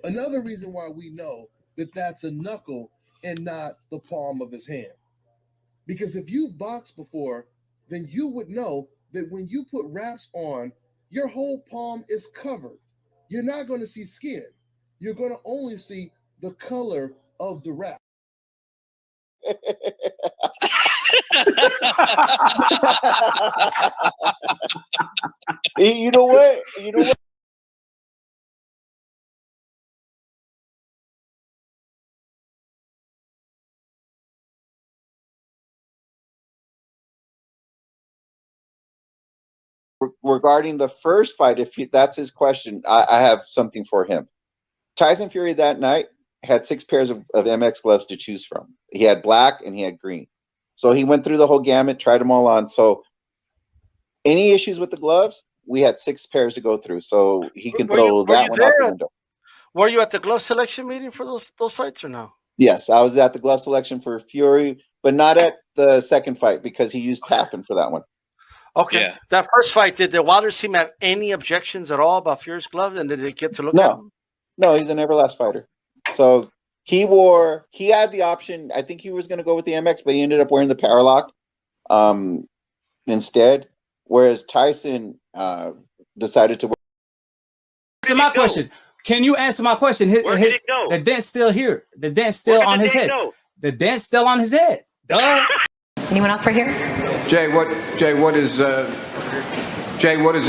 Another reason why we know that that's a knuckle and not the palm of his hand. Because if you've boxed before, then you would know that when you put wraps on, your whole palm is covered. You're not going to see skin. You're going to only see the color of the wrap. You know what? You know what? Regarding the first fight, that's his question, I have something for him. Tyson Fury that night had 6 pairs of MX gloves to choose from. He had black and he had green. So he went through the whole gamut, tried them all on. So any issues with the gloves, we had 6 pairs to go through. So he can throw that one out the window. Were you at the glove selection meeting for those fights or no? Yes, I was at the glove selection for Fury, but not at the second fight because he used Pappen for that one. Okay. Yeah. That first fight, did the Wilder team have any objections at all about Fury's gloves, and did they get to look at them? No, he's an Everlast fighter. So he had the option. I think he was going to go with the MX, but he ended up wearing the Paralock instead. Whereas Tyson decided to wear. So my question. Can you answer my question? Where did it go? The dent's still here. The dent's still on his head. The dent's still on his head. Duh. Anyone else right here? Jay, what is the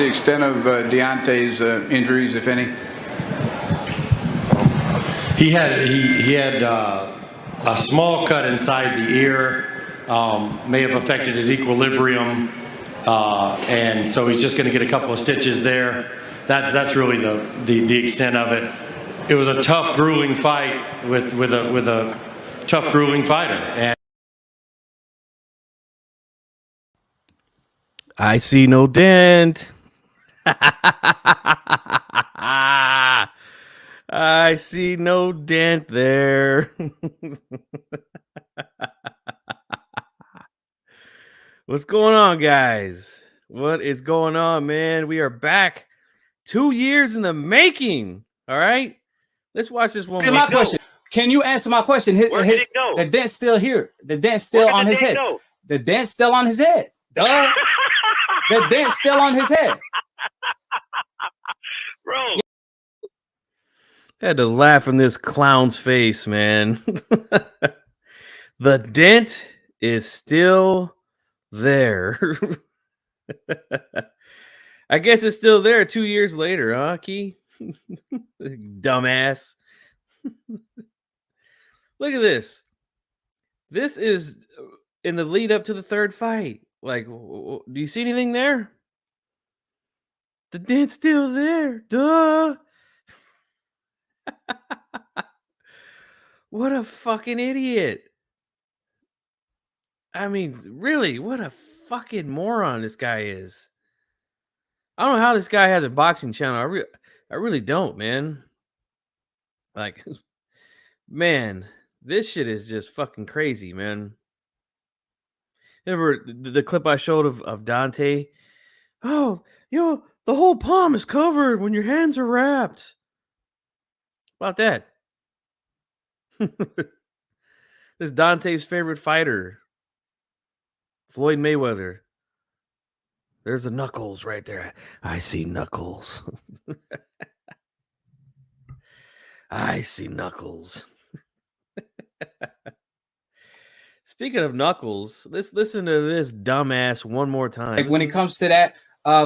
extent of Deontay's injuries, if any? He had a small cut inside the ear, may have affected his equilibrium, and so he's just going to get a couple of stitches there. That's really the extent of it. It was a tough, grueling fight with a tough, grueling fighter. And I see no dent. I see no dent there. What's going on, guys? What is going on, man? We are back. 2 years in the making. All right. Let's watch this one. My question. Can you answer my question? Where did it go? The dent's still here. The dent's still on his head. The dent's still on his head. Duh. The dent's still on his head. Bro. I had to laugh in this clown's face, man. The dent is still there. I guess it's still there 2 years later, huh, Key? Dumbass. Look at this. This is in the lead up to the third fight. Like, do you see anything there? The dent's still there. Duh. What a fucking idiot. I mean, really, what a fucking moron this guy is. I don't know how this guy has a boxing channel. I really don't, man. Like, man, this shit is just fucking crazy, man. Remember the clip I showed of Dante? Oh, the whole palm is covered when your hands are wrapped. About that. This Dante's favorite fighter, Floyd Mayweather. There's the knuckles right there. I see knuckles. I see knuckles. Speaking of knuckles, let's listen to this dumbass one more time. Like when it comes to that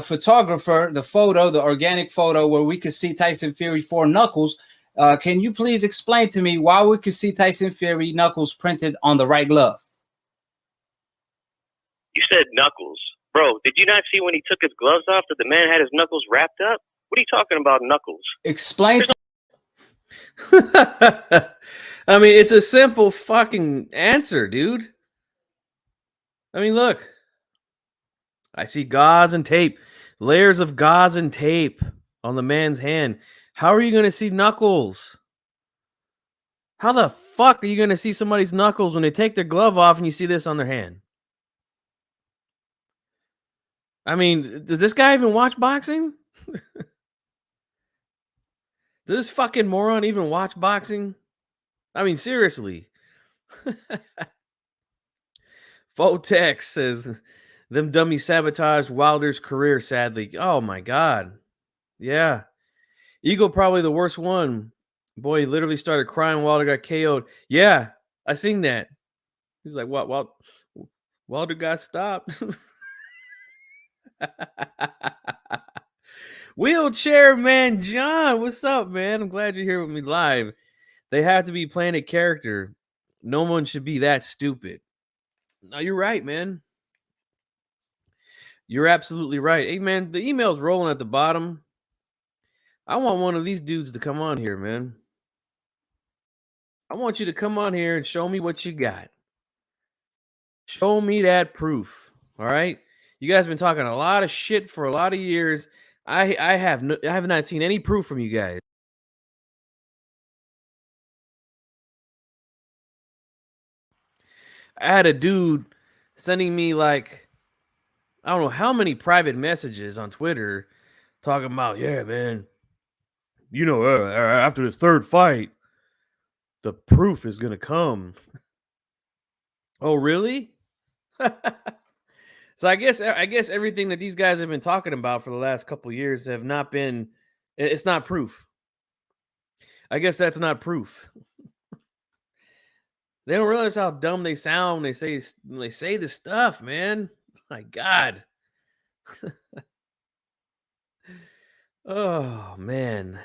photographer, the organic photo where we could see Tyson Fury 4 knuckles, can you please explain to me why we could see Tyson Fury knuckles printed on the right glove? You said knuckles. Bro, did you not see when he took his gloves off that the man had his knuckles wrapped up? What are you talking about, knuckles? Explain. I mean, it's a simple fucking answer, dude. I mean, look. I see gauze and tape. Layers of gauze and tape on the man's hand. How are you going to see knuckles? How the fuck are you going to see somebody's knuckles when they take their glove off and you see this on their hand? I mean, does this guy even watch boxing? Does this fucking moron even watch boxing? I mean, seriously. Fotex says them dummies sabotaged Wilder's career, sadly. Oh my god. Yeah. Eagle probably the worst one. Boy, he literally started crying when Wilder got KO'd. Yeah, I seen that. He was like, what? Wilder got stopped. Wheelchair Man John, what's up, man? I'm glad you're here with me live. They have to be playing a character. No one should be that stupid. No, you're right, man. You're absolutely right. Hey, man, the email's rolling at the bottom. I want one of these dudes to come on here, man. I want you to come on here and show me what you got. Show me that proof. All right. You guys have been talking a lot of shit for a lot of years. I have not seen any proof from you guys. I had a dude sending me like, I don't know how many private messages on Twitter talking about, yeah, man, you know, after this third fight, the proof is going to come. Oh, really? So I guess everything that these guys have been talking about for the last couple of years have not been, it's not proof. I guess that's not proof. They don't realize how dumb they sound when they say this stuff, man. My God. Oh, man.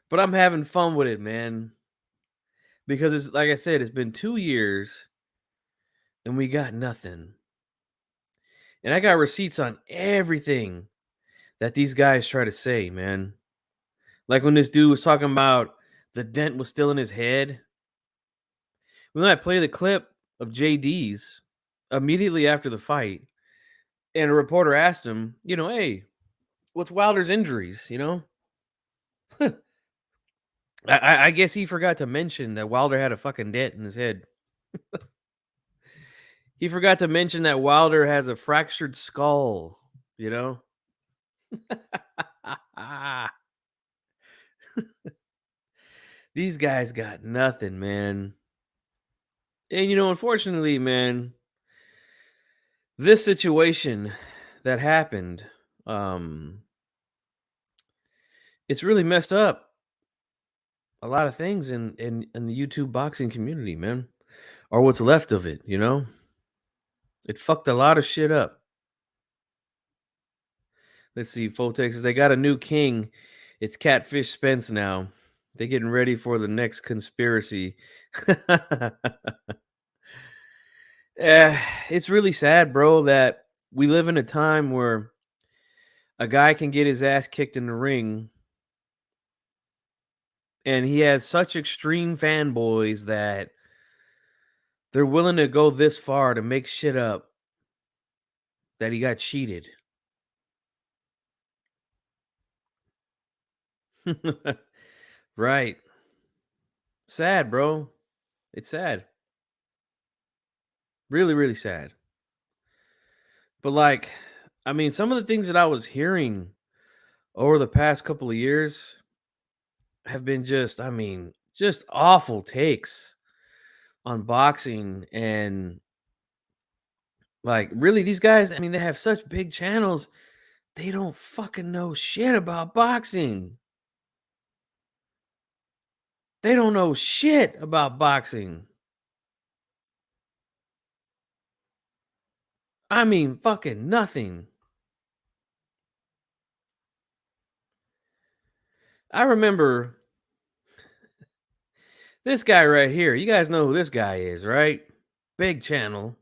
But I'm having fun with it, man. Because it's like I said, it's been 2 years and we got nothing. And I got receipts on everything that these guys try to say, man. Like when this dude was talking about the dent was still in his head. When I play the clip of JD's immediately after the fight, and a reporter asked him, you know, hey, what's Wilder's injuries, you know? I guess he forgot to mention that Wilder had a fucking dent in his head. He forgot to mention that Wilder has a fractured skull, you know? These guys got nothing, man. And, you know, unfortunately, man, this situation that happened, it's really messed up a lot of things in the YouTube boxing community, man. Or what's left of it, you know? It fucked a lot of shit up. Let's see, Fotex, they got a new king. It's Catfish Spence now. They're getting ready for the next conspiracy. It's really sad, bro, that we live in a time where a guy can get his ass kicked in the ring and he has such extreme fanboys that they're willing to go this far to make shit up that he got cheated. Right. Sad, bro. It's sad. Really, really sad. But like, I mean, some of the things that I was hearing over the past couple of years have been just, I mean, just awful takes on boxing. And like, really, these guys, I mean, they have such big channels. They don't fucking know shit about boxing. They don't know shit about boxing. I mean, fucking nothing. I remember this guy right here. You guys know who this guy is, right? Big channel.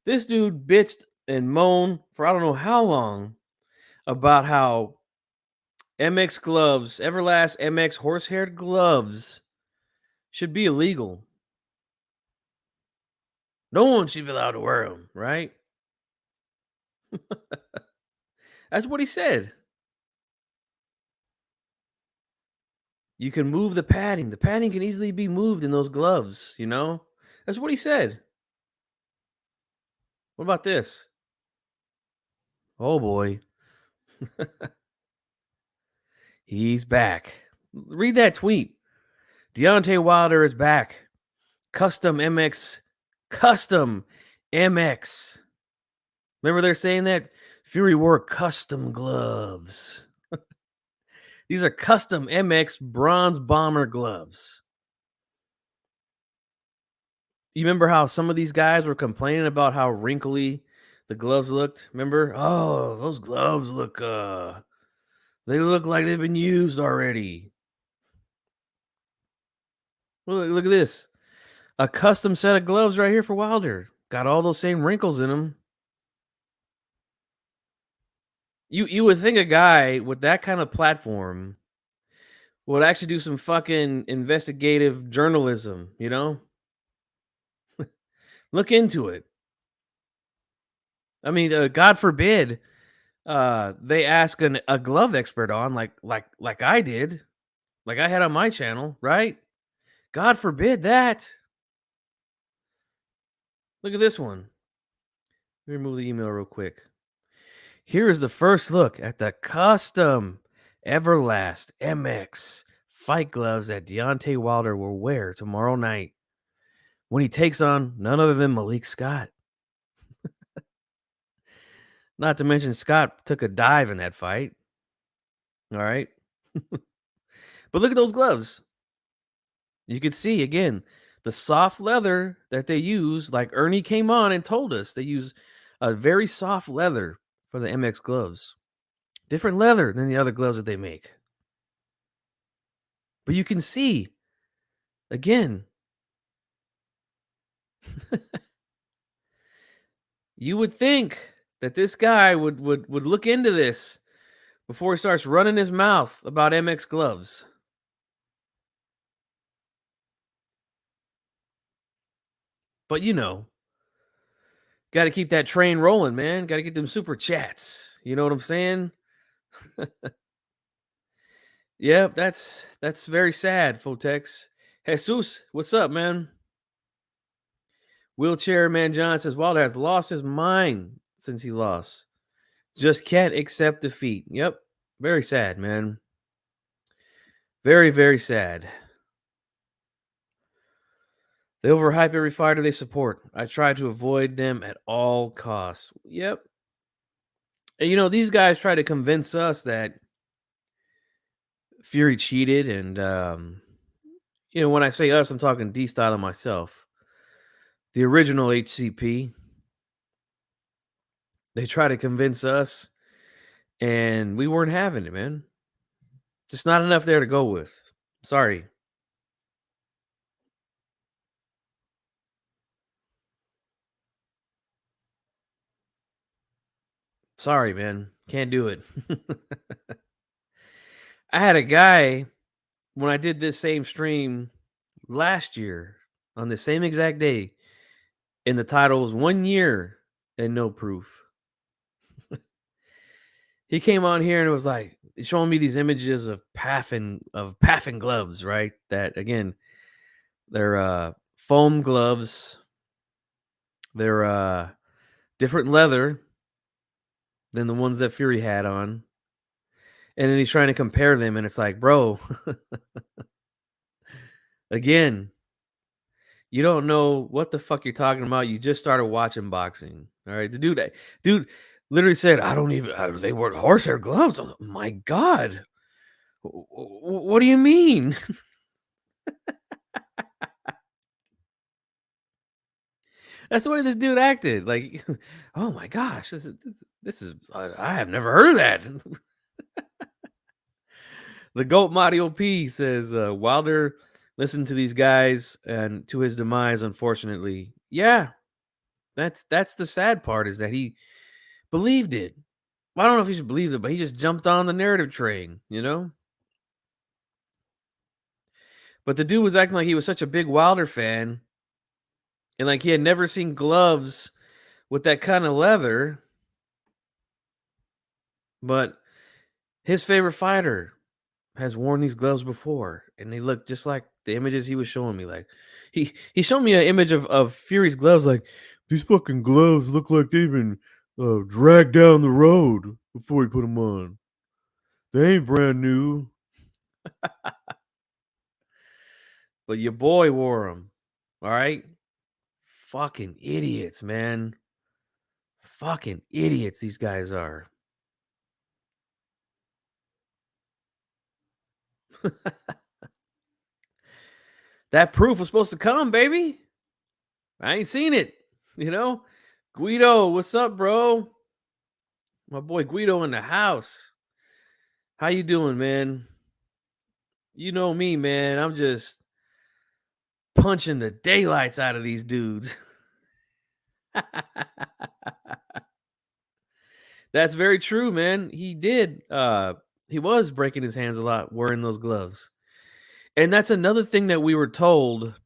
This dude bitched and moaned for I don't know how long about how MX gloves, Everlast MX horse-haired gloves, should be illegal. No one should be allowed to wear them, right? That's what he said. You can move the padding. The padding can easily be moved in those gloves, you know? That's what he said. What about this? Oh boy. He's back. Read that tweet. Deontay Wilder is back. Custom MX. Remember they're saying that? Fury wore custom gloves. These are custom MX bronze bomber gloves. You remember how some of these guys were complaining about how wrinkly the gloves looked? Remember? Oh, those gloves look they look like they've been used already. Look at this. A custom set of gloves right here for Wilder. Got all those same wrinkles in them. You would think a guy with that kind of platform would actually do some fucking investigative journalism, you know? Look into it. I mean, God forbid they ask a glove expert on like I did, like I had on my channel, right? God forbid that. Look at this one. Let me remove the email real quick. Here is the first look at the custom Everlast MX fight gloves that Deontay Wilder will wear tomorrow night when he takes on none other than Malik Scott. Not to mention Scott took a dive in that fight. All right. But look at those gloves. You could see, again, the soft leather that they use, like Ernie came on and told us, they use a very soft leather for the MX gloves. Different leather than the other gloves that they make. But you can see, again, you would think that this guy would look into this before he starts running his mouth about MX gloves. But you know, got to keep that train rolling, man. Got to get them super chats. You know what I'm saying? Yeah, that's very sad, Fotex. Jesus, what's up, man? Wheelchair Man John says Wilder has lost his mind since he lost. Just can't accept defeat. Yep. Very sad, man. Very, very sad. They overhype every fighter they support. I try to avoid them at all costs. Yep. And you know, these guys try to convince us that Fury cheated. And, you know, when I say us, I'm talking D-Style and myself. The original HCP. They try to convince us, and we weren't having it, man. Just not enough there to go with. Sorry. Sorry, man. Can't do it. I had a guy when I did this same stream last year on the same exact day, and the title was 1 year and no proof. He came on here and it was like showing me these images of Paffin gloves, right? That again, they're foam gloves. They're different leather than the ones that Fury had on. And then he's trying to compare them, and it's like, bro, again, you don't know what the fuck you're talking about. You just started watching boxing. All right. The dude literally said, they wore horsehair gloves. Oh, my God. What do you mean? That's the way this dude acted. Like, oh my gosh, this is I have never heard of that. The GOAT Mario P says Wilder listened to these guys and to his demise, unfortunately. Yeah, that's the sad part, is that he believed it. I don't know if he should believe it, but he just jumped on the narrative train, you know? But the dude was acting like he was such a big Wilder fan, and like he had never seen gloves with that kind of leather. But his favorite fighter has worn these gloves before, and they look just like the images he was showing me. Like he showed me an image of Fury's gloves. Like, these fucking gloves look like they've been dragged down the road before he put them on. They ain't brand new. But your boy wore them. All right? Fucking idiots, man. Fucking idiots these guys are. That proof was supposed to come, baby. I ain't seen it. You know? Guido, what's up, bro? My boy Guido in the house. How you doing, man? You know me, man. I'm just punching the daylights out of these dudes. That's very true, man. He did. He was breaking his hands a lot wearing those gloves. And that's another thing that we were told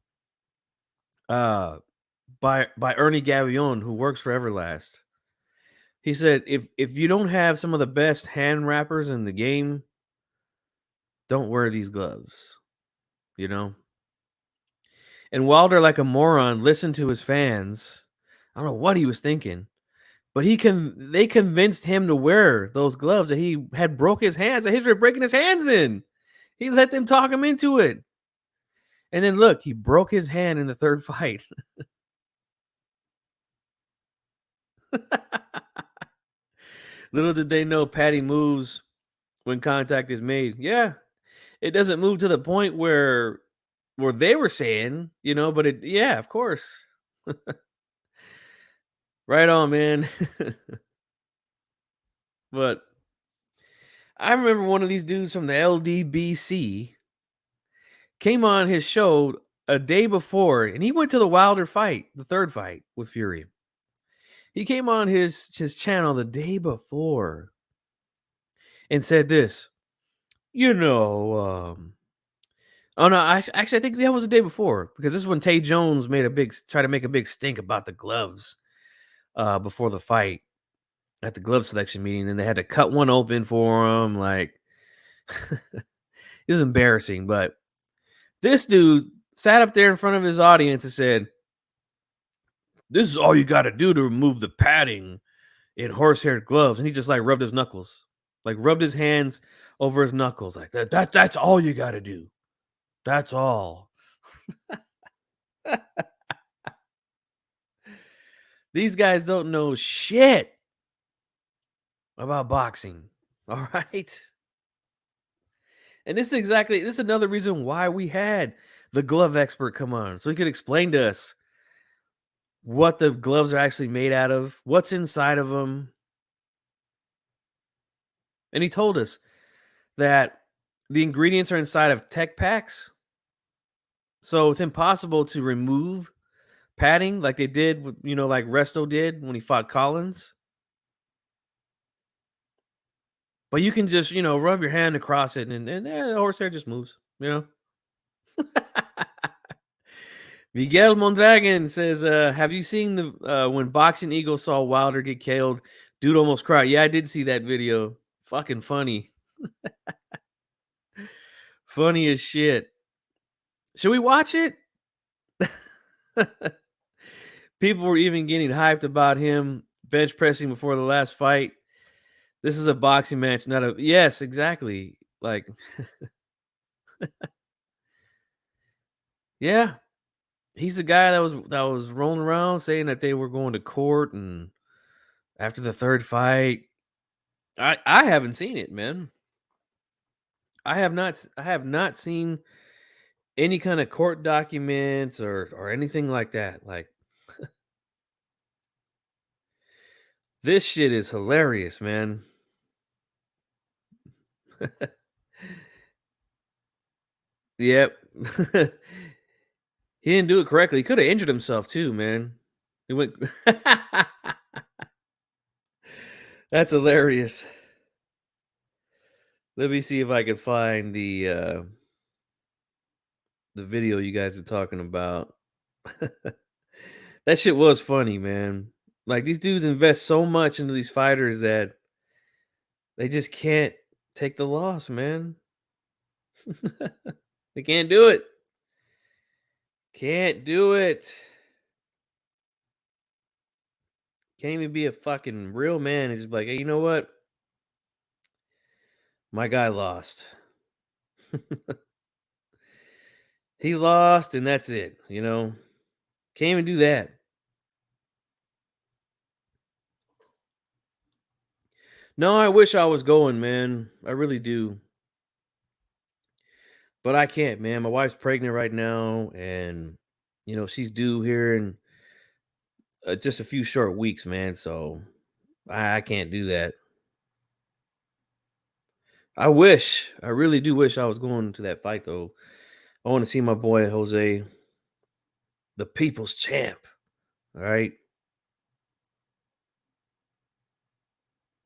by Ernie Gavion, who works for Everlast. He said, if you don't have some of the best hand wrappers in the game, don't wear these gloves. You know? And Wilder, like a moron, listened to his fans. I don't know what he was thinking, but they convinced him to wear those gloves that he had broke his hands, that history of breaking his hands in. He let them talk him into it. And then look, he broke his hand in the third fight. Little did they know Patty moves when contact is made. Yeah. It doesn't move to the point where they were saying, but yeah, of course. Right on, man. But I remember one of these dudes from the LDBC came on his show a day before, and he went to the Wilder fight, the third fight with Fury. He came on his channel the day before and said this, oh no, actually, I think that was the day before, because this is when Tay Jones tried to make a big stink about the gloves before the fight at the glove selection meeting, and they had to cut one open for him. Like, it was embarrassing, but this dude sat up there in front of his audience and said, this is all you got to do to remove the padding in horsehair gloves. And he just rubbed his knuckles, rubbed his hands over his knuckles. Like that's all you got to do. That's all. These guys don't know shit about boxing. All right. And this is another reason why we had the glove expert come on, so he could explain to us what the gloves are actually made out of, what's inside of them. And he told us that the ingredients are inside of tech packs. So it's impossible to remove padding like they did with, like Resto did when he fought Collins. But you can just, rub your hand across it and the horsehair just moves, Miguel Mondragon says, have you seen the when Boxing Eagle saw Wilder get KO'd? Dude almost cried. Yeah, I did see that video. Fucking funny. Funny as shit. Should we watch it? People were even getting hyped about him bench pressing before the last fight. This is a boxing match, not a... Yes, exactly. Like... Yeah. He's the guy that was rolling around saying that they were going to court, and after the third fight, I haven't seen it, man. I have not seen any kind of court documents or anything like that. Like, this shit is hilarious, man. Yep. He didn't do it correctly. He could have injured himself too, man. He went. That's hilarious. Let me see if I can find the video you guys were talking about. That shit was funny, man. Like, these dudes invest so much into these fighters that they just can't take the loss, man. They can't do it. Can't do it. Can't even be a fucking real man. He's like, hey, you know what? My guy lost. He lost, and that's it. You know, can't even do that. No, I wish I was going, man. I really do. But I can't, man. My wife's pregnant right now, and you know she's due here in just a few short weeks, man. So I can't do that. I wish, I really do wish I was going to that fight, though. I want to see my boy Jose, the people's champ. All right.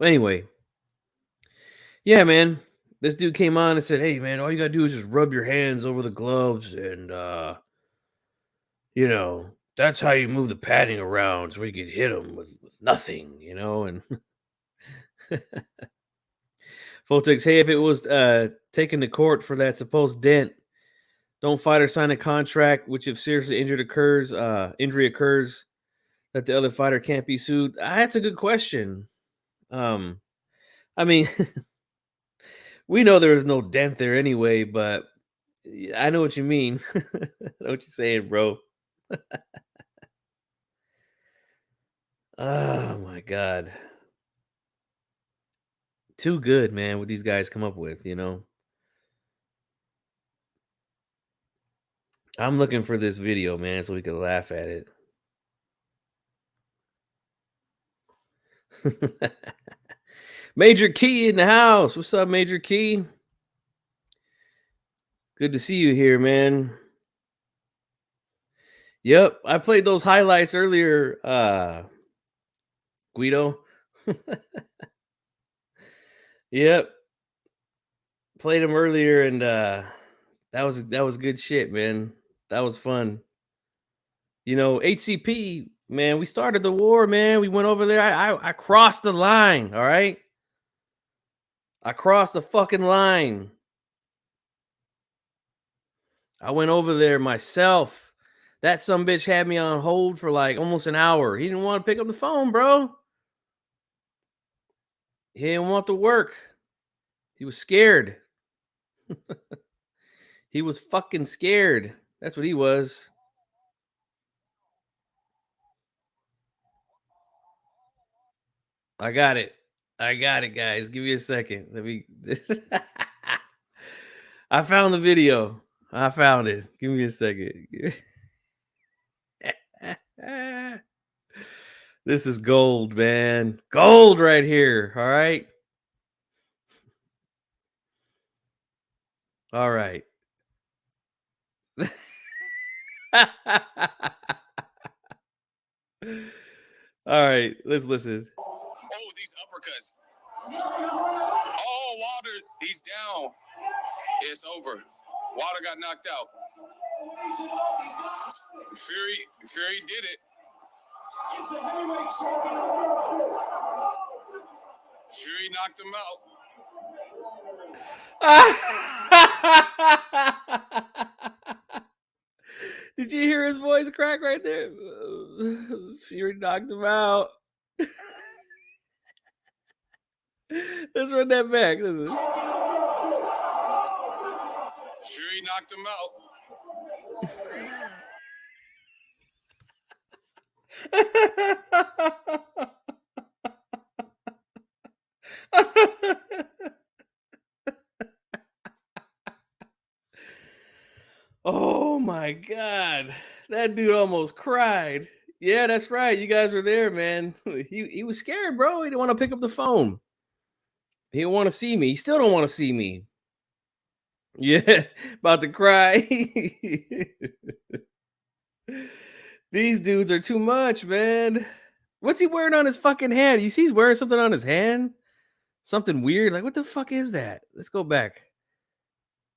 Anyway, yeah, man. This dude came on and said, "Hey, man, all you gotta do is just rub your hands over the gloves, and you know, that's how you move the padding around, so we could hit him with nothing, you know." And Voltex, hey, if it was taken to court for that supposed dent, don't fighter sign a contract, which if seriously injury occurs, that the other fighter can't be sued. That's a good question. I mean, we know there was no dent there anyway, but I know what you mean. I know what you're saying, bro. Oh my god. Too good, man, what these guys come up with, you know. I'm looking for this video, man, so we can laugh at it. Major Key in the house. What's up, Major Key? Good to see you here, man. Yep, I played those highlights earlier, Guido. Yep. Played them earlier, and that was good shit, man. That was fun. You know, HCP, man, we started the war, man. We went over there. I crossed the line, all right? I crossed the fucking line. I went over there myself. That sumbitch had me on hold for like almost an hour. He didn't want to pick up the phone, bro. He didn't want to work. He was scared. He was fucking scared. That's what he was. I got it. I got it, guys. Give me a second. Let me. I found the video. I found it. Give me a second. This is gold, man. Gold right here. All right. All right. All right. Let's listen. Oh, these uppercuts. Oh, Wilder, he's down. It's over. Wilder got knocked out. Fury did it. Fury knocked him out. Did you hear his voice crack right there? Fury knocked him out. Let's run that back. Listen. Fury knocked him out. Oh my god. That dude almost cried. Yeah, that's right. You guys were there, man. He was scared, bro. He didn't want to pick up the phone. He didn't want to see me. He still don't want to see me. Yeah, about to cry. These dudes are too much, man. What's he wearing on his fucking hand? You see he's wearing something on his hand? Something weird. Like, what the fuck is that? Let's go back.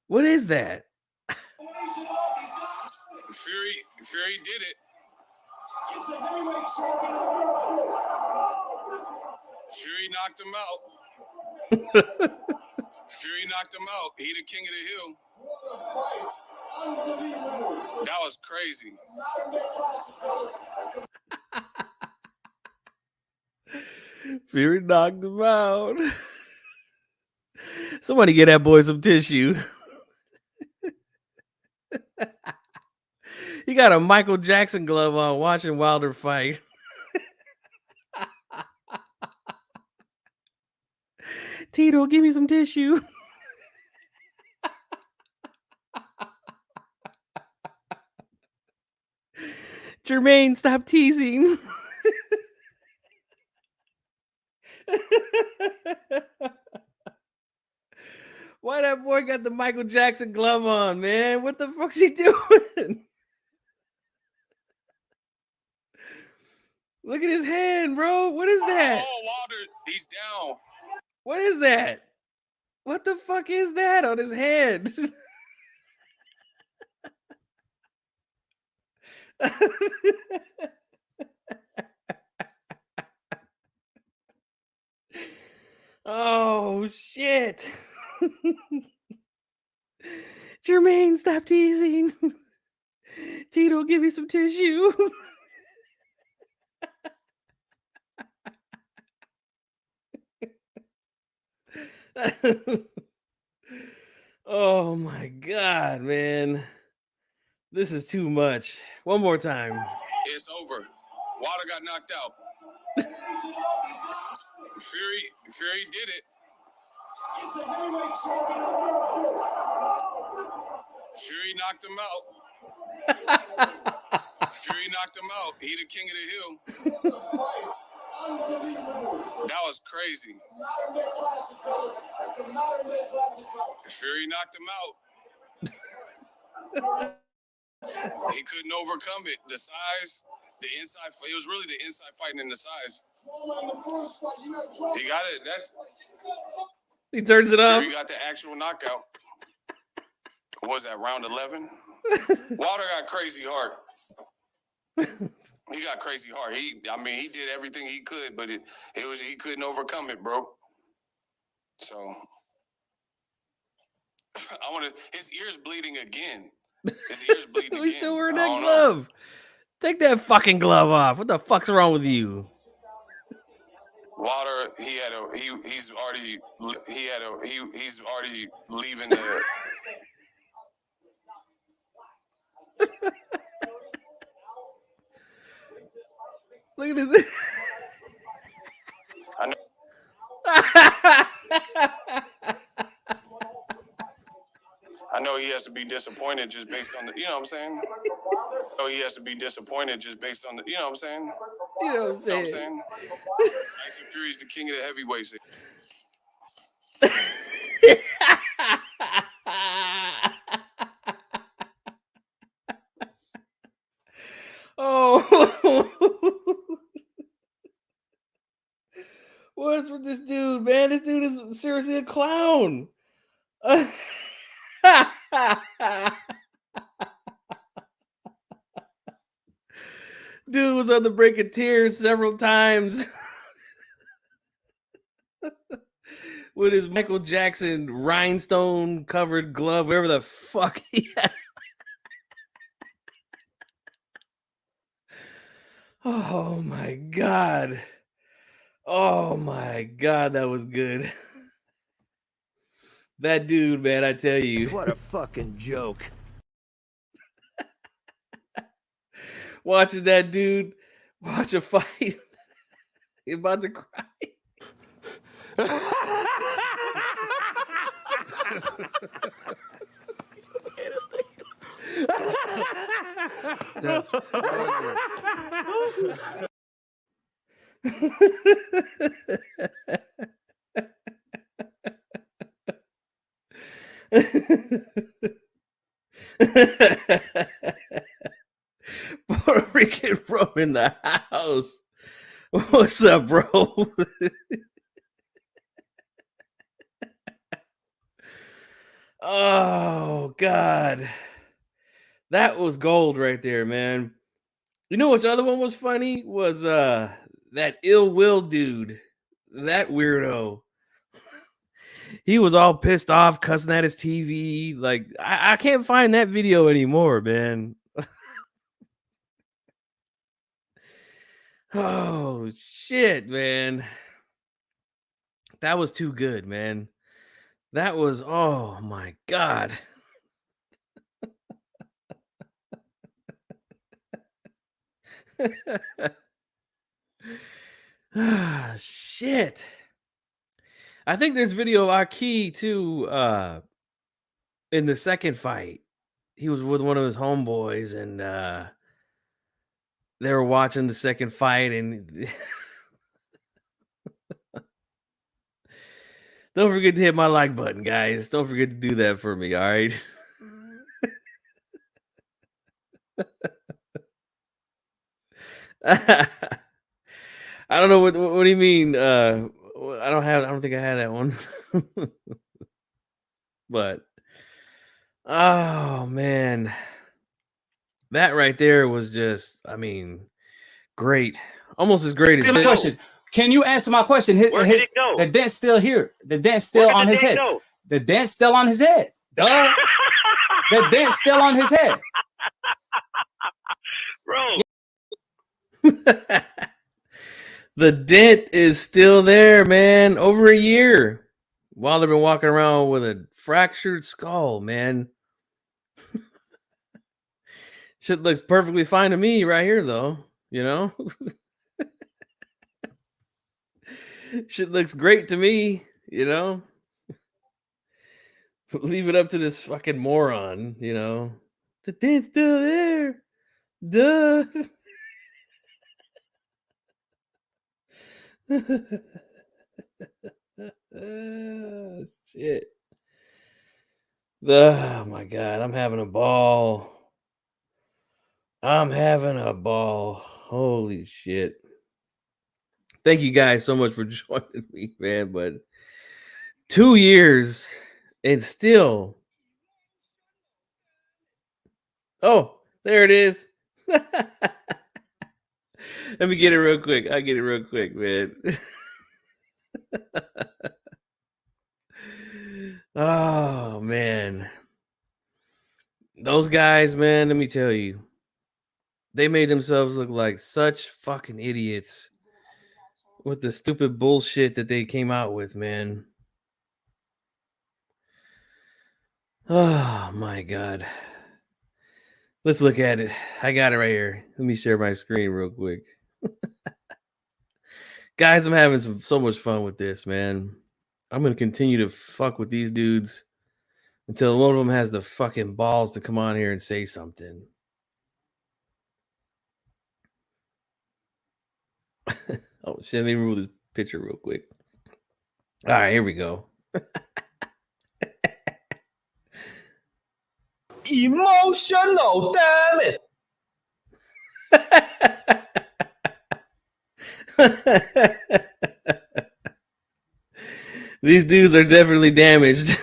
What is that? Fury did it. Fury knocked him out. Fury knocked him out. He the king of the hill. That was crazy. Fury knocked him out. Somebody get that boy some tissue. He got a Michael Jackson glove on watching Wilder fight. Tito, give me some tissue. Jermaine, stop teasing. Why that boy got the Michael Jackson glove on, man? What the fuck's he doing? Look at his hand, bro. What is that? Oh, Wilder, he's down. What is that? What the fuck is that on his hand? Oh, shit. Jermaine, stop teasing. Tito, give me some tissue. Oh my God, man. This is too much. One more time. It's over. Wilder got knocked out. Fury did it. Fury knocked him out. Fury knocked him out. He the king of the hill. That was crazy. Fury knocked him out. He couldn't overcome it. The size, the inside. It was really the inside fighting in the size. He got it. He turns it off. Fury got the actual knockout. What was that, round 11? Wilder got crazy hard. He got crazy hard. He did everything he could, but he couldn't overcome it, bro. So his ear's bleeding again. His ear's bleeding again. He's still wearing that glove. Take that fucking glove off. What the fuck's wrong with you? Wilder, he's already leaving the. Look at this. I know he has to be disappointed just based on the, you know what I'm saying? He has to be disappointed just based on the, you know what I'm saying? You know what I'm saying? Tyson Fury's the king of the heavyweights. Oh. What's with this dude, man? This dude is seriously a clown. Dude was on the brink of tears several times with his Michael Jackson rhinestone covered glove, whatever the fuck he had. Oh my God. Oh my God, that was good. That dude, man, I tell you. What a fucking joke. Watching that dude watch a fight. He's about to cry. That's funny. Puerto Rican bro in the house. What's up, bro? Oh God, that was gold right there, man. You know which other one was funny? Was that Ill Will dude, that weirdo. He was all pissed off, cussing at his TV. Like, I can't find that video anymore, man. Oh shit, man. That was too good, man. That was, oh my God. Ah, shit. I think there's video of Aki too in the second fight. He was with one of his homeboys and they were watching the second fight and don't forget to hit my like button, guys. Don't forget to do that for me, all right? I don't know what do you mean? I don't think I had that one. But oh man. That right there was just, I mean, great. Almost as great as Answer my question. Can you answer my question? Where did it go? The dent's still here. The dent's still on his head. Go? The dent's still on his head. Duh. The dent's still on his head. Bro. The dent is still there, man. Over a year. While they've been walking around with a fractured skull, man. Shit looks perfectly fine to me right here, though. You know? Shit looks great to me, you know? Leave it up to this fucking moron, you know? The dent's still there. Duh. Shit. Oh my God, I'm having a ball. I'm having a ball. Holy shit. Thank you guys so much for joining me, man. But 2 years and still. Oh, there it is. Let me get it real quick. I'll get it real quick, man. Oh, man. Those guys, man, let me tell you. They made themselves look like such fucking idiots with the stupid bullshit that they came out with, man. Oh, my God. Let's look at it. I got it right here. Let me share my screen real quick. Guys, I'm having so much fun with this, man. I'm going to continue to fuck with these dudes until one of them has the fucking balls to come on here and say something. Oh, shit. Let me remove this picture real quick. All right, here we go. Emotional, damn it. These dudes are definitely damaged.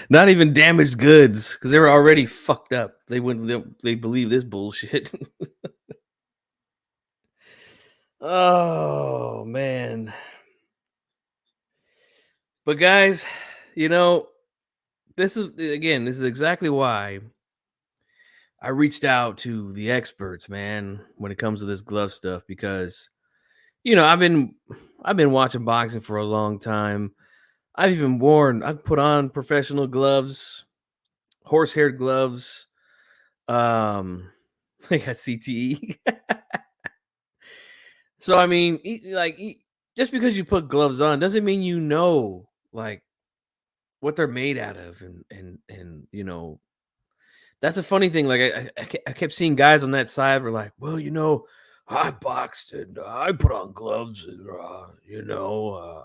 Not even damaged goods, because they were already fucked up. They believe this bullshit. Oh man. But guys, you know, this is exactly why I reached out to the experts, man, when it comes to this glove stuff, because you know, I've been watching boxing for a long time. I've put on professional gloves, horse-haired gloves. I got CTE. So I mean, just because you put gloves on doesn't mean you know like what they're made out of, and you know, that's a funny thing. Like I kept seeing guys on that side were like, well, you know, I boxed and I put on gloves, and you know,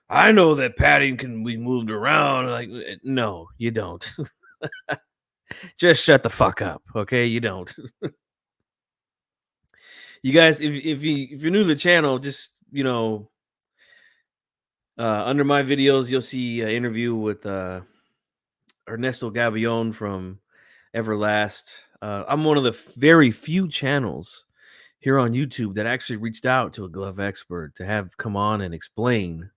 I know that padding can be moved around. Like, no, you don't. Just shut the fuck up, okay? You don't. You guys, if you're new to the channel, just you know, under my videos, you'll see an interview with Ernesto Gabion from Everlast. I'm one of the very few channels here on YouTube that actually reached out to a glove expert to have come on and explain.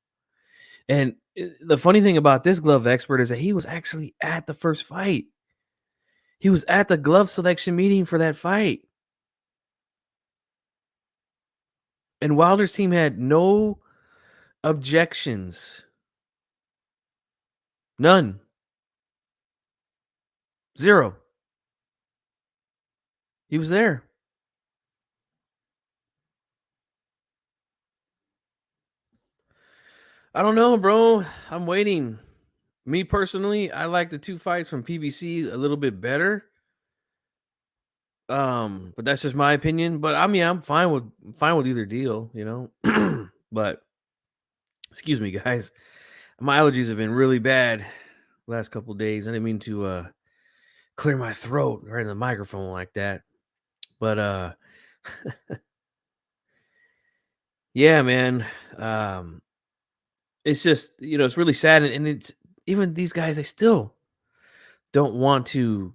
And the funny thing about this glove expert is that he was actually at the first fight. He was at the glove selection meeting for that fight. And Wilder's team had no objections. None. Zero. He was there. I don't know, bro. I'm waiting. Me personally, I like the 2 fights from PBC a little bit better. But that's just my opinion. But I mean, I'm fine with either deal, you know. But excuse me, guys. My allergies have been really bad last couple of days. I didn't mean to clear my throat right in the microphone like that. But yeah, man. It's just, it's really sad, and it's even these guys, they still don't want to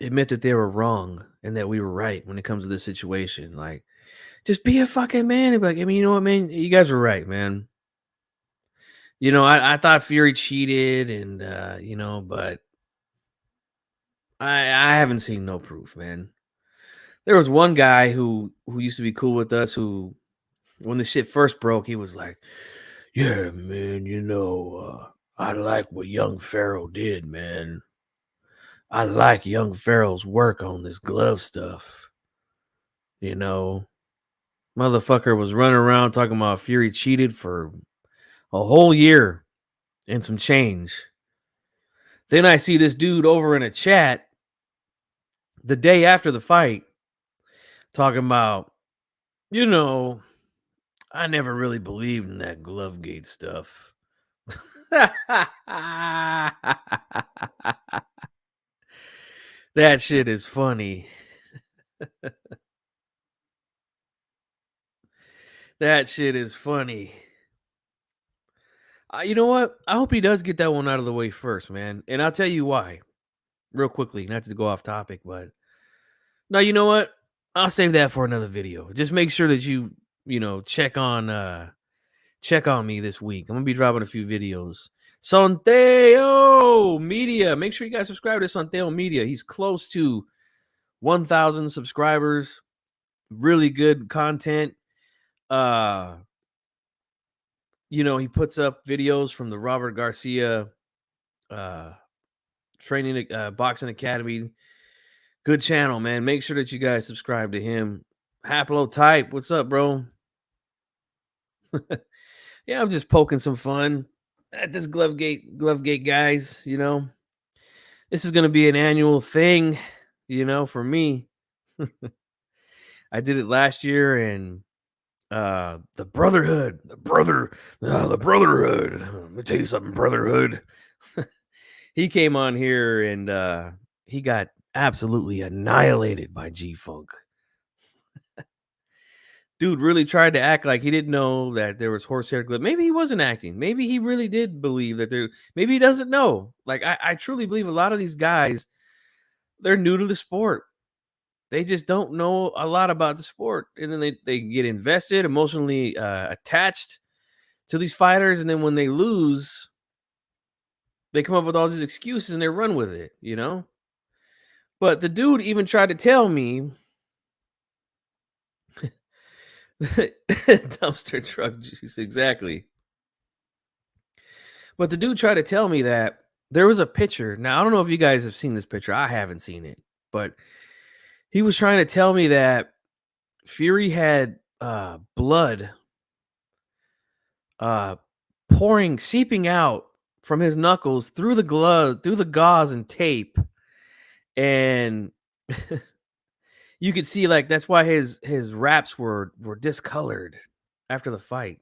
admit that they were wrong and that we were right when it comes to this situation. Like, just be a fucking man and be like, I mean, you know what, man? You guys were right, man. I thought Fury cheated, and but I haven't seen no proof, man. There was one guy who used to be cool with us who, when the shit first broke, he was like, yeah, man, I like what young Pharaoh did, man. I like young Pharaoh's work on this glove stuff. Motherfucker was running around talking about Fury cheated for a whole year and some change. Then I see this dude over in a chat the day after the fight talking about, I never really believed in that Glovegate stuff. That shit is funny. That shit is funny. You know what? I hope he does get that one out of the way first, man. And I'll tell you why. Real quickly, not to go off topic, but no, you know what? I'll save that for another video. Just make sure that you check on me this week. I'm gonna be dropping a few videos. Santeo Media. Make sure you guys subscribe to Santeo Media. He's close to 1,000 subscribers. Really good content. He puts up videos from the Robert Garcia training boxing academy. Good channel, man. Make sure that you guys subscribe to him. Haplotype, what's up, bro? Yeah, I'm just poking some fun at this Glovegate guys. This is gonna be an annual thing, for me. I did it last year, and the brotherhood. Let me tell you something, brotherhood. He came on here and he got absolutely annihilated by G-Funk. Dude really tried to act like he didn't know that there was horsehair glove. Maybe he wasn't acting. Maybe he really did believe that there. Maybe he doesn't know. Like, I truly believe a lot of these guys, they're new to the sport. They just don't know a lot about the sport, and then they get invested, emotionally attached to these fighters, and then when they lose, they come up with all these excuses and they run with it, But the dude even tried to tell me dumpster truck juice, exactly. But the dude tried to tell me that there was a picture. Now, I don't know if you guys have seen this picture. I haven't seen it, but he was trying to tell me that Fury had blood seeping out from his knuckles through the glove, through the gauze and tape, and you could see, like, that's why his wraps were discolored after the fight,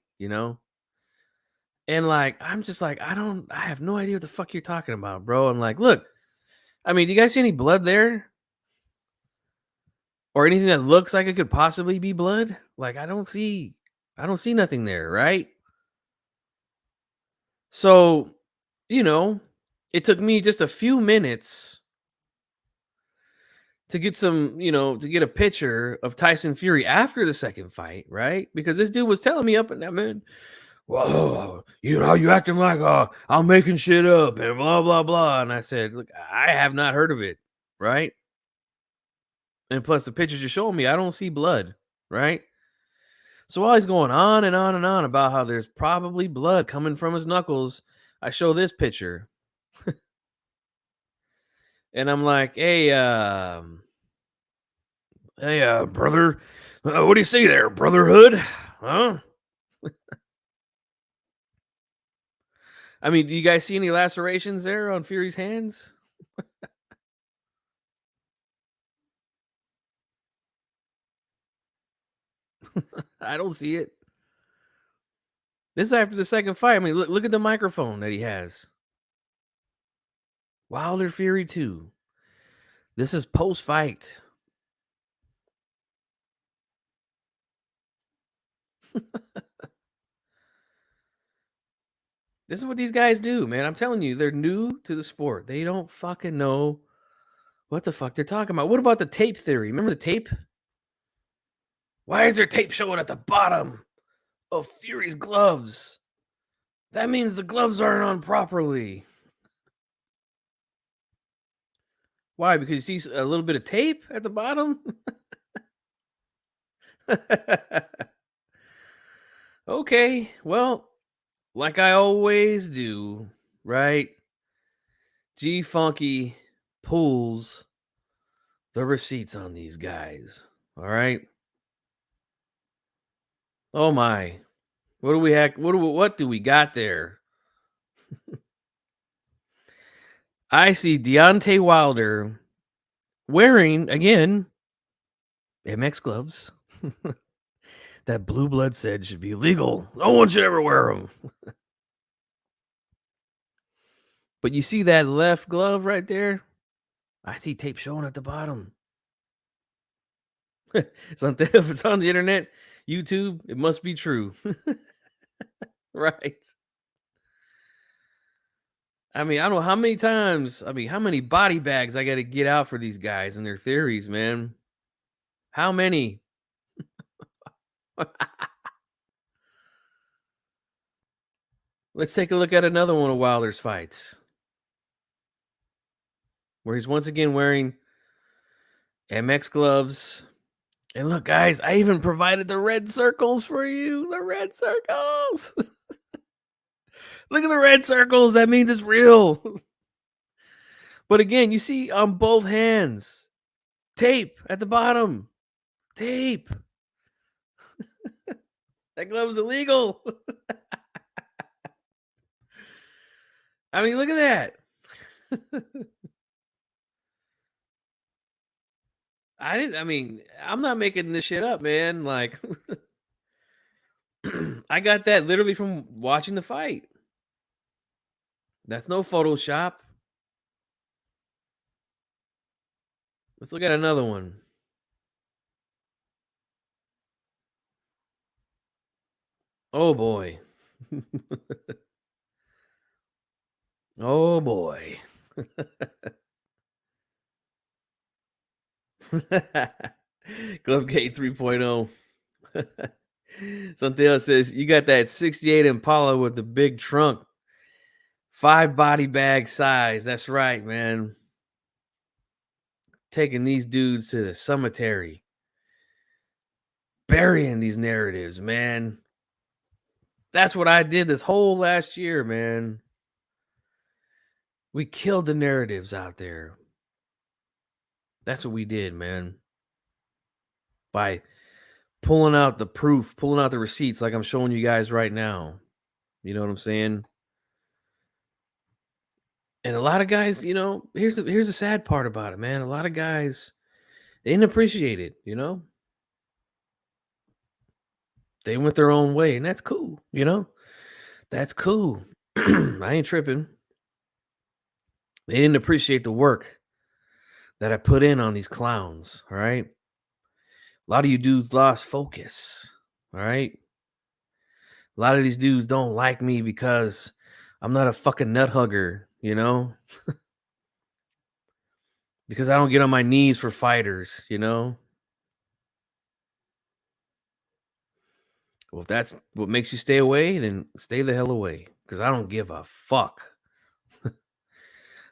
And like, I'm just like, I have no idea what the fuck you're talking about, bro. And like, look, I mean, do you guys see any blood there? Or anything that looks like it could possibly be blood? Like, I don't see nothing there, right? So, it took me just a few minutes to get to get a picture of Tyson Fury after the second fight, right? Because this dude was telling me up and down, man, well, you acting like I'm making shit up and blah, blah, blah. And I said, look, I have not heard of it, right? And plus the pictures you're showing me, I don't see blood, right? So while he's going on and on and on about how there's probably blood coming from his knuckles, I show this picture. And I'm like, hey, Hey, brother, what do you say there, brotherhood? Huh? I mean, do you guys see any lacerations there on Fury's hands? I don't see it. This is after the second fight. I mean, look at the microphone that he has. Wilder Fury 2. This is post-fight. This is what these guys do, man. I'm telling you, they're new to the sport. They don't fucking know what the fuck they're talking about. What about the tape theory? Remember the tape? Why is there tape showing at the bottom of Fury's gloves? That means the gloves aren't on properly. Why? Because you see a little bit of tape at the bottom? Okay, well, like I always do, right? G-Funky pulls the receipts on these guys, all right? Oh my. What do we have? What do we got there? I see Deontay Wilder wearing, again, MX gloves that Blue Blood said should be illegal. No one should ever wear them. But you see that left glove right there? I see tape showing at the bottom. If it's on the internet, YouTube, it must be true. Right. I mean, I don't know how many times, how many body bags I got to get out for these guys and their theories, man. How many? Let's take a look at another one of Wilder's fights, where he's once again wearing MX gloves. And look, guys, I even provided the red circles for you. The red circles. Look at the red circles. That means it's real. But again, you see on both hands, tape at the bottom. Tape. That glove's illegal. I mean, look at that. I'm not making this shit up, man. Like, I got that literally from watching the fight. That's no Photoshop. Let's look at another one. Oh boy. Oh boy. Glove Gate 3.0. Santiago says, you got that 68 Impala with the big trunk. 5 body bag size. That's right, man. Taking these dudes to the cemetery. Burying these narratives, man. That's what I did this whole last year, man. We killed the narratives out there. That's what we did, man. By pulling out the proof, pulling out the receipts like I'm showing you guys right now. You know what I'm saying? And a lot of guys, here's the sad part about it, man. A lot of guys, they didn't appreciate it, They went their own way, and that's cool, That's cool. I ain't tripping. They didn't appreciate the work that I put in on these clowns, all right? A lot of you dudes lost focus, all right? A lot of these dudes don't like me because I'm not a fucking nut hugger, Because I don't get on my knees for fighters, Well, if that's what makes you stay away, then stay the hell away. Because I don't give a fuck.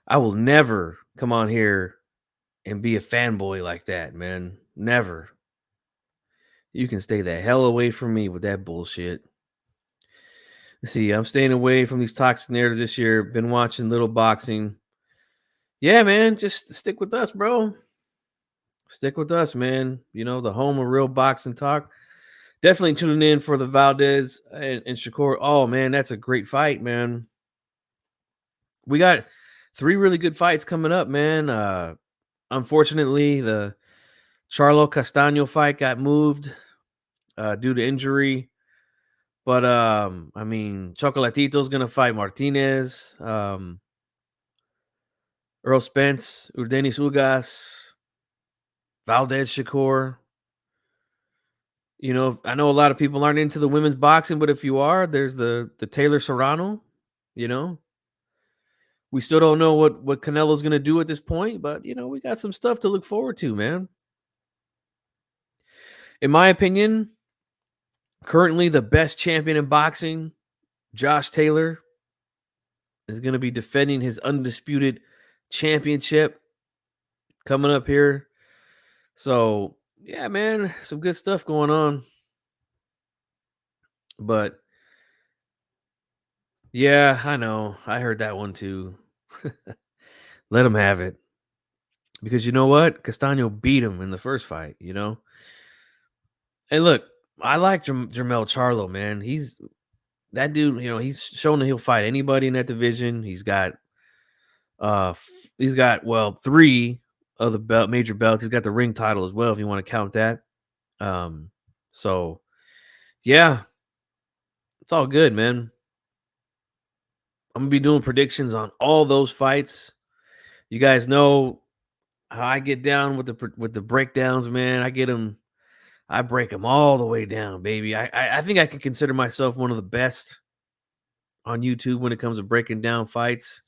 I will never come on here and be a fanboy like that, man. Never. You can stay the hell away from me with that bullshit. See, I'm staying away from these toxic narratives this year. Been watching Little Boxing. Yeah, man, just stick with us, bro. Stick with us, man. You know, the home of real boxing talk. Definitely tuning in for the Valdez and Shakur. Oh, man, that's a great fight, man. We got 3 really good fights coming up, man. Unfortunately, the Charlo Castaño fight got moved due to injury. But, I mean, Chocolatito's going to fight Martinez. Earl Spence, Urdenis Ugas, Valdez Shakur. You know, I know a lot of people aren't into the women's boxing, but if you are, there's the Taylor Serrano, you know. We still don't know what Canelo's going to do at this point, but, you know, we got some stuff to look forward to, man. In my opinion, currently the best champion in boxing, Josh Taylor, is going to be defending his undisputed championship coming up here. So, yeah, man, some good stuff going on. But, yeah, I know. I heard that one too. Let him have it. Because you know what? Castaño beat him in the first fight, you know? Hey, look, I like Jermell Charlo, man. He's that dude, you know, he's shown that he'll fight anybody in that division. He's got well 3 of the major belts. He's got the ring title as well if you want to count that. So yeah, it's all good, man. I'm gonna be doing predictions on all those fights. You guys know how I get down with the breakdowns, man. I break them all the way down, baby. I think I can consider myself one of the best on YouTube when it comes to breaking down fights.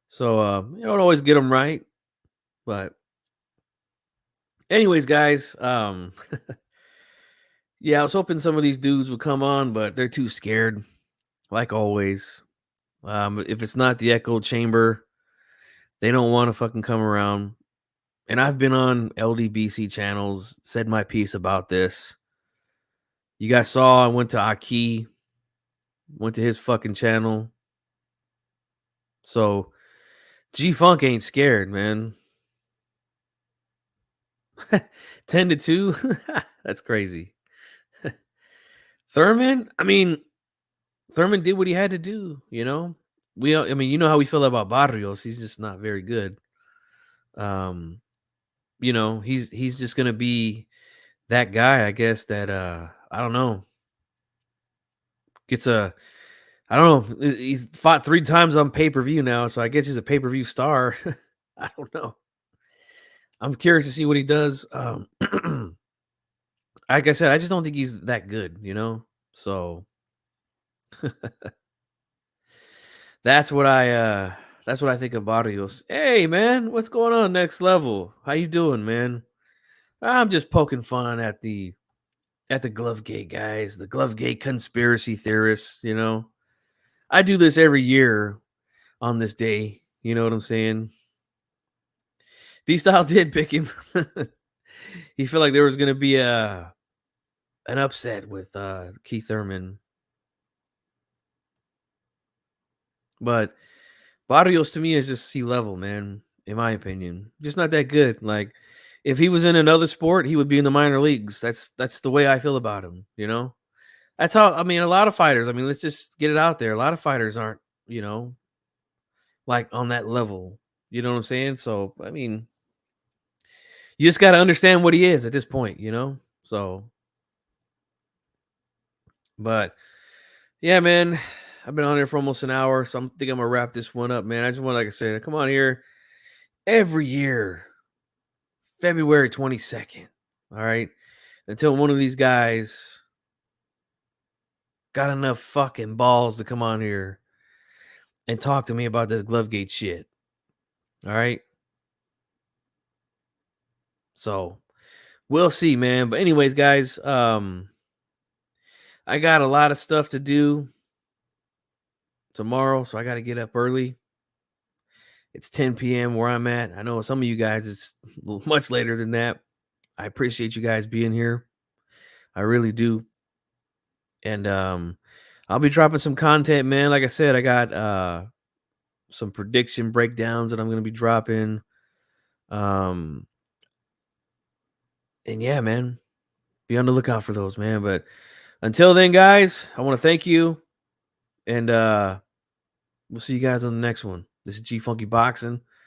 So you don't always get them right, but anyways, guys, yeah, I was hoping some of these dudes would come on, but they're too scared, like always. If it's not the echo chamber, they don't want to fucking come around. And I've been on LDBC channels, said my piece about this. You guys saw I went to Aki, went to his fucking channel. So G-Funk ain't scared, man. 10-2? That's crazy. Thurman, I mean, Thurman did what he had to do, you know? I mean, you know how we feel about Barrios. He's just not very good. You know, he's just gonna be that guy, I guess, that I don't know. I don't know. He's fought 3 times on pay-per-view now, so I guess he's a pay-per-view star. I don't know. I'm curious to see what he does. Like I said, I just don't think he's that good, you know? So that's what I think of Barrios. Hey man, what's going on next level? How you doing, man? I'm just poking fun at the Glovegate guys, the Glovegate conspiracy theorists, you know. I do this every year on this day, you know what I'm saying? D-Style did pick him. He felt like there was going to be an upset with Keith Thurman. But Barrios to me is just C-level, man, in my opinion. Just not that good. Like, if he was in another sport, he would be in the minor leagues. That's the way I feel about him, you know? That's how, I mean, a lot of fighters, I mean, let's just get it out there. A lot of fighters aren't, you know, like on that level. You know what I'm saying? So, I mean, you just got to understand what he is at this point, you know? So, but yeah, man, I've been on here for almost an hour, so I think I'm going to wrap this one up, man. I just want, like I said, come on here every year, February 22nd. All right. Until one of these guys got enough fucking balls to come on here and talk to me about this Glovegate shit. All right. So we'll see, man. But anyways, guys, I got a lot of stuff to do tomorrow, so I got to get up early. It's 10 p.m. where I'm at. I know some of you guys, it's much later than that. I appreciate you guys being here. I really do. And I'll be dropping some content, man. Like I said, I got some prediction breakdowns that I'm going to be dropping. And yeah, man, be on the lookout for those, man. But until then, guys, I want to thank you. And we'll see you guys on the next one. This is G Funky Boxing.